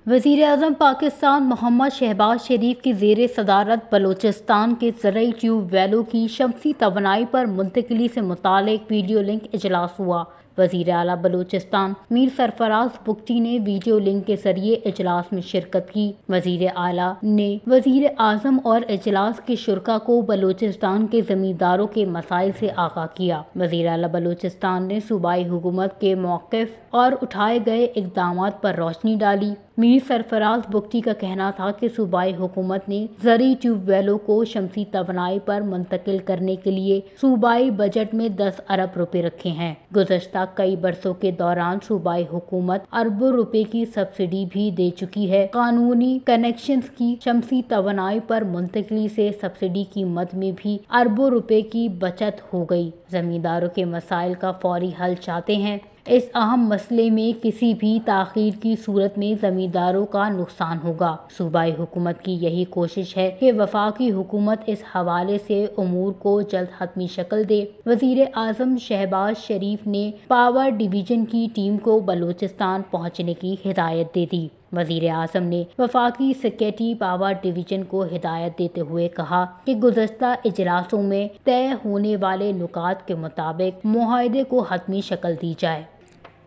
وزیر اعظم پاکستان محمد شہباز شریف کی زیر صدارت بلوچستان کے زرعی ٹیوب ویلوں کی شمسی توانائی پر منتقلی سے متعلق ویڈیو لنک اجلاس ہوا۔ وزیر اعلیٰ بلوچستان میر سرفراز بگٹی نے ویڈیو لنک کے ذریعے اجلاس میں شرکت کی۔ وزیر اعلیٰ نے وزیر اعظم اور اجلاس کے شرکاء کو بلوچستان کے زمینداروں کے مسائل سے آگاہ کیا۔ وزیر اعلیٰ بلوچستان نے صوبائی حکومت کے موقف اور اٹھائے گئے اقدامات پر روشنی ڈالی۔ میر سرفراز بگٹی کا کہنا تھا کہ صوبائی حکومت نے زرعی ٹیوب ویلوں کو شمسی توانائی پر منتقل کرنے کے لیے صوبائی بجٹ میں 10 ارب روپے رکھے ہیں۔ گزشتہ کئی برسوں کے دوران صوبائی حکومت اربوں روپے کی سبسڈی بھی دے چکی ہے۔ قانونی کنیکشنز کی شمسی توانائی پر منتقلی سے سبسڈی قیمت میں بھی اربوں روپے کی بچت ہو گئی۔ زمینداروں کے مسائل کا فوری حل چاہتے ہیں۔ اس اہم مسئلے میں کسی بھی تاخیر کی صورت میں زمینداروں کا نقصان ہوگا۔ صوبائی حکومت کی یہی کوشش ہے کہ وفاقی حکومت اس حوالے سے امور کو جلد حتمی شکل دے۔ وزیر اعظم شہباز شریف نے پاور ڈویژن کی ٹیم کو بلوچستان پہنچنے کی ہدایت دے دی۔ وزیر اعظم نے وفاقی سکریٹری پاور ڈویژن کو ہدایت دیتے ہوئے کہا کہ گزشتہ اجلاسوں میں طے ہونے والے نکات کے مطابق معاہدے کو حتمی شکل دی جائے۔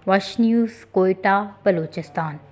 وش نیوز، کوئٹہ، بلوچستان۔